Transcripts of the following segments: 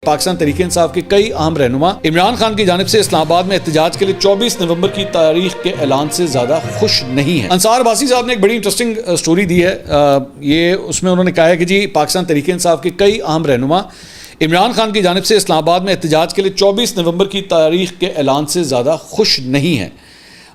پاکستان تحریک انصاف کے کئی اہم رہنما عمران خان کی جانب سے اسلام آباد میں احتجاج کے لیے 24 نومبر کی تاریخ کے اعلان سے زیادہ خوش نہیں ہیں۔ انصار عباسی صاحب نے ایک بڑی انٹرسٹنگ سٹوری دی ہے، یہ اس میں انہوں نے کہا ہے کہ جی پاکستان تحریک انصاف کے کئی اہم رہنما عمران خان کی جانب سے اسلام آباد میں احتجاج کے لیے 24 نومبر کی تاریخ کے اعلان سے زیادہ خوش نہیں ہیں،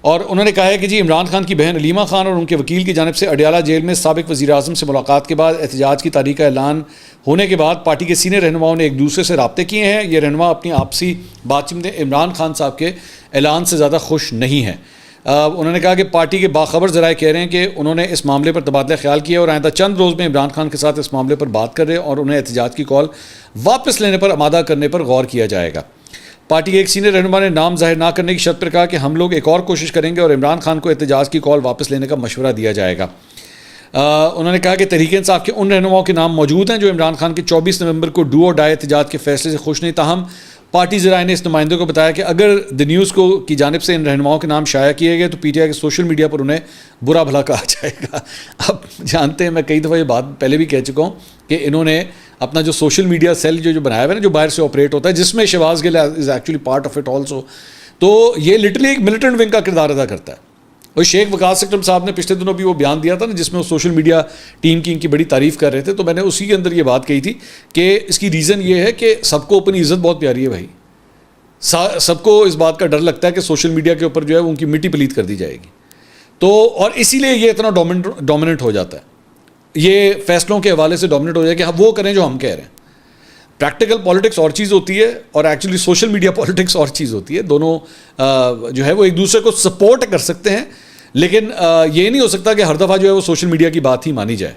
اور انہوں نے کہا ہے کہ جی عمران خان کی بہن علیمہ خان اور ان کے وکیل کی جانب سے اڈیالہ جیل میں سابق وزیر اعظم سے ملاقات کے بعد احتجاج کی تاریخ کا اعلان ہونے کے بعد پارٹی کے سینئر رہنماؤں نے ایک دوسرے سے رابطے کیے ہیں۔ یہ رہنما اپنی آپسی بات چیت میں عمران خان صاحب کے اعلان سے زیادہ خوش نہیں ہیں۔ انہوں نے کہا کہ پارٹی کے باخبر ذرائع کہہ رہے ہیں کہ انہوں نے اس معاملے پر تبادلہ خیال کیا اور آئندہ چند روز میں عمران خان کے ساتھ اس معاملے پر بات کر رہے ہیں اور انہیں احتجاج کی کال واپس لینے پر آمادہ کرنے پر غور کیا جائے گا۔ پارٹی کے ایک سینئر رہنما نے نام ظاہر نہ کرنے کی شرط پر کہا کہ ہم لوگ ایک اور کوشش کریں گے اور عمران خان کو احتجاج کی کال واپس لینے کا مشورہ دیا جائے گا۔ انہوں نے کہا کہ تحریک انصاف کے ان رہنماؤں کے نام موجود ہیں جو عمران خان کے 24 نومبر کو ڈو اور ڈائی احتجاج کے فیصلے سے خوش نہیں، تاہم پارٹی ذرائع نے اس نمائندے کو بتایا کہ اگر دی نیوز کو کی جانب سے ان رہنماؤں کے نام شائع کیے گئے تو پی ٹی آئی کے سوشل میڈیا پر انہیں برا بھلا کہا جائے گا۔ اب جانتے ہیں، میں کئی دفعہ یہ بات پہلے بھی کہہ چکا ہوں کہ انہوں نے اپنا جو سوشل میڈیا سیل جو بنایا ہوا ہے نا، جو باہر سے آپریٹ ہوتا ہے، جس میں Shahbaz Gill is actually part of it also, تو یہ لٹرلی ایک ملیٹنٹ ونگ کا کردار ادا کرتا ہے۔ اور شیخ وقاص اکرم صاحب نے پچھلے دنوں بھی وہ بیان دیا تھا نا، جس میں وہ سوشل میڈیا ٹیم کی ان کی بڑی تعریف کر رہے تھے، تو میں نے اسی کے اندر یہ بات کہی تھی کہ اس کی ریزن یہ ہے کہ سب کو اپنی عزت بہت پیاری ہے بھائی، سب کو اس بات کا ڈر لگتا ہے کہ سوشل میڈیا کے اوپر جو ہے ان کی مٹی پلیت کر دی جائے گی، تو اور اسی لیے یہ اتنا ڈومیننٹ ہو جاتا ہے، یہ فیصلوں کے حوالے سے ڈومیننٹ ہو جائے کہ وہ کریں جو ہم کہہ رہے ہیں۔ پریکٹیکل پالیٹکس اور چیز ہوتی ہے اور ایکچولی سوشل میڈیا پالیٹکس اور چیز ہوتی ہے، دونوں جو ہے وہ ایک دوسرے کو سپورٹ کر سکتے ہیں، لیکن یہ نہیں ہو سکتا کہ ہر دفعہ جو ہے وہ سوشل میڈیا کی بات ہی مانی جائے۔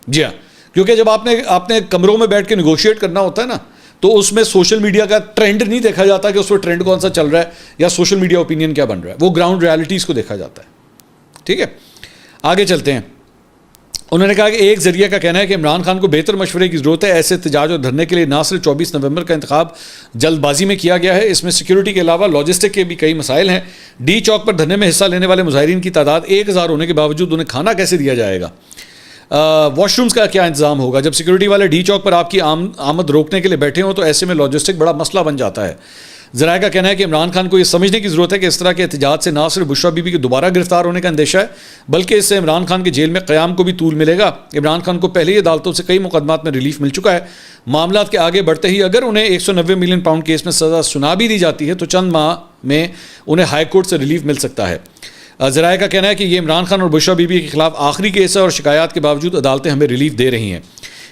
جی ہاں، کیونکہ جب آپ نے کمروں میں بیٹھ کے نیگوشیٹ کرنا ہوتا ہے نا، تو اس میں سوشل میڈیا کا ٹرینڈ نہیں دیکھا جاتا کہ اس میں ٹرینڈ کون سا چل رہا ہے یا سوشل میڈیا اوپینین کیا بن رہا ہے، وہ گراؤنڈ ریالٹیز کو دیکھا جاتا ہے۔ ٹھیک ہے، آگے چلتے ہیں۔ انہوں نے کہا کہ ایک ذریعہ کا کہنا ہے کہ عمران خان کو بہتر مشورے کی ضرورت ہے، ایسے احتجاج اور دھرنے کے لیے نہ صرف 24 نومبر کا انتخاب جلد بازی میں کیا گیا ہے، اس میں سیکیورٹی کے علاوہ لاجسٹک کے بھی کئی مسائل ہیں۔ ڈی چوک پر دھرنے میں حصہ لینے والے مظاہرین کی تعداد 1000 ہونے کے باوجود انہیں کھانا کیسے دیا جائے گا؟ واش رومز کا کیا انتظام ہوگا؟ جب سیکورٹی والے ڈی چوک پر آپ کی آمد روکنے کے لیے بیٹھے ہوں تو ایسے میں لاجسٹک بڑا مسئلہ بن جاتا ہے۔ ذرائع کا کہنا ہے کہ عمران خان کو یہ سمجھنے کی ضرورت ہے کہ اس طرح کے احتجاج سے نہ صرف بشریٰ بی بی کے دوبارہ گرفتار ہونے کا اندیشہ ہے، بلکہ اس سے عمران خان کے جیل میں قیام کو بھی طول ملے گا۔ عمران خان کو پہلے ہی عدالتوں سے کئی مقدمات میں ریلیف مل چکا ہے، معاملات کے آگے بڑھتے ہی اگر انہیں 190 ملین پاؤنڈ کیس میں سزا سنا بھی دی جاتی ہے تو چند ماہ میں انہیں ہائی کورٹ سے ریلیف مل سکتا ہے۔ ذرائع کا کہنا ہے کہ یہ عمران خان اور بشریٰ بی بی کے خلاف آخری کیس ہے اور شکایات کے باوجود عدالتیں ہمیں ریلیف دے رہی ہیں۔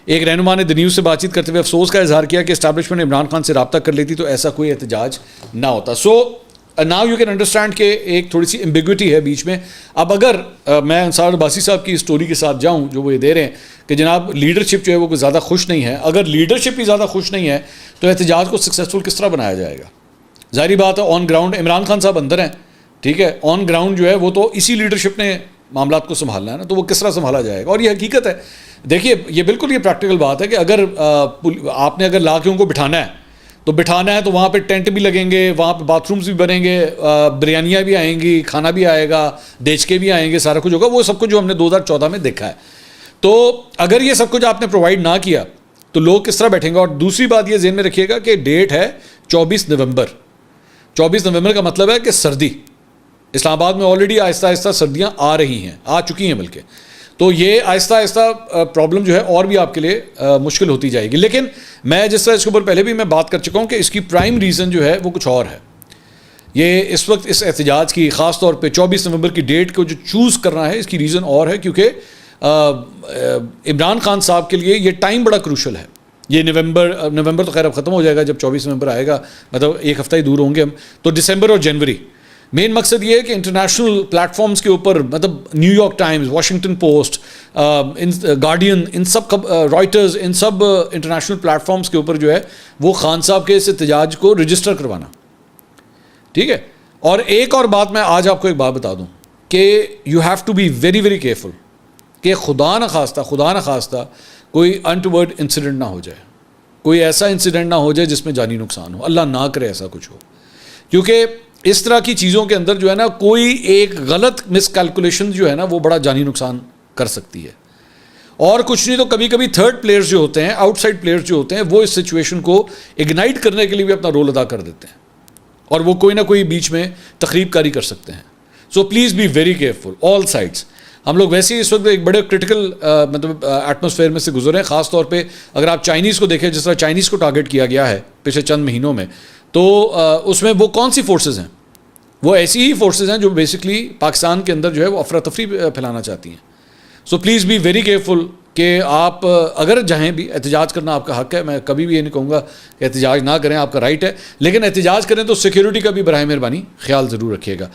ایک رہنما نے دی نیوز سے بات چیت کرتے ہوئے افسوس کا اظہار کیا کہ اسٹیبلشمنٹ عمران خان سے رابطہ کر لیتی تو ایسا کوئی احتجاج نہ ہوتا۔ So now you can understand کہ ایک تھوڑی سی ایمبیگوٹی ہے بیچ میں۔ اب اگر میں انصار عباسی صاحب کی اسٹوری کے ساتھ جاؤں جو وہ یہ دے رہے ہیں کہ جناب لیڈرشپ جو ہے وہ کوئی زیادہ خوش نہیں ہے، اگر لیڈرشپ ہی زیادہ خوش نہیں ہے تو احتجاج کو سکسیزفل کس طرح بنایا جائے گا؟ ظاہری بات ہے آن گراؤنڈ عمران خان صاحب اندر ہیں، ٹھیک ہے، آن گراؤنڈ جو ہے وہ تو اسی لیڈرشپ نے معاملات کو سنبھالنا ہے نا، تو وہ کس طرح سنبھالا جائے گا؟ اور یہ حقیقت ہے، دیکھیے یہ بالکل یہ پریکٹیکل بات ہے کہ اگر آپ نے اگر لا کے ان کو بٹھانا ہے تو وہاں پہ ٹینٹ بھی لگیں گے، وہاں پہ باتھ رومز بھی بنیں گے، بریانیاں بھی آئیں گی، کھانا بھی آئے گا، دیچکے بھی آئیں گے، سارا کچھ ہوگا، وہ سب کچھ جو ہم نے 2014 میں دیکھا ہے۔ تو اگر یہ سب کچھ آپ نے پرووائڈ نہ کیا تو لوگ کس طرح بیٹھیں گے؟ اور دوسری بات یہ ذہن میں رکھیے گا کہ ڈیٹ ہے 24 نومبر۔ 24 نومبر کا مطلب ہے کہ سردی، اسلام آباد میں آلریڈی آہستہ آہستہ سردیاں آ رہی ہیں، آ چکی ہیں بلکہ، تو یہ آہستہ آہستہ پرابلم جو ہے اور بھی آپ کے لیے مشکل ہوتی جائے گی۔ لیکن میں جس طرح اس کے اوپر پہلے بھی میں بات کر چکا ہوں کہ اس کی پرائم ریزن جو ہے وہ کچھ اور ہے۔ یہ اس وقت اس احتجاج کی خاص طور پہ 24 نومبر کی ڈیٹ کو جو چوز کرنا ہے، اس کی ریزن اور ہے، کیونکہ عمران خان صاحب کے لیے یہ ٹائم بڑا کروشل ہے۔ یہ نومبر تو خیر اب ختم ہو جائے گا جب 24 نومبر آئے گا، مطلب ایک ہفتہ ہی دور ہوں گے ہم، تو دسمبر اور جنوری مین مقصد یہ ہے کہ انٹرنیشنل پلیٹ فارمز کے اوپر، مطلب New York Times, Washington Post, Guardian, ان سب رائٹرز، ان سب انٹرنیشنل پلیٹ فارمز کے اوپر جو ہے وہ خان صاحب کے اس احتجاج کو رجسٹر کروانا، ٹھیک ہے۔ اور ایک اور بات میں آج آپ کو ایک بات بتا دوں کہ you have to be very very careful کہ خدا نہ خواستہ کوئی انٹورڈ انسیڈنٹ نہ ہو جائے، کوئی ایسا انسیڈنٹ نہ ہو جائے جس میں جانی نقصان ہو، اللہ نہ کرے ایسا کچھ ہو، کیونکہ اس طرح کی چیزوں کے اندر جو ہے نا کوئی ایک غلط مس کیلکولیشن جو ہے نا وہ بڑا جانی نقصان کر سکتی ہے۔ اور کچھ نہیں تو کبھی کبھی تھرڈ پلیئرز جو ہوتے ہیں، آؤٹ سائڈ پلیئرز جو ہوتے ہیں، وہ اس سچویشن کو اگنائٹ کرنے کے لیے بھی اپنا رول ادا کر دیتے ہیں اور وہ کوئی نہ کوئی بیچ میں تخریب کاری کر سکتے ہیں. So please be very careful all sides. ہم لوگ ویسے ہی اس وقت ایک بڑے کرٹیکل مطلب ایٹماسفیئر میں سے گزرے ہیں. خاص طور پہ اگر آپ چائنیز کو دیکھیں، جس طرح چائنیز کو ٹارگٹ کیا گیا ہے پچھلے چند مہینوں میں، تو اس میں وہ کون سی فورسز ہیں؟ وہ ایسی ہی فورسز ہیں جو بیسکلی پاکستان کے اندر جو ہے وہ افراتفری پھیلانا چاہتی ہیں. So please be very careful کہ آپ اگر چاہیں بھی احتجاج کرنا آپ کا حق ہے. میں کبھی بھی یہ نہیں کہوں گا کہ احتجاج نہ کریں، آپ کا رائٹ ہے، لیکن احتجاج کریں تو سیکیورٹی کا بھی براہ مہربانی خیال ضرور رکھیے گا.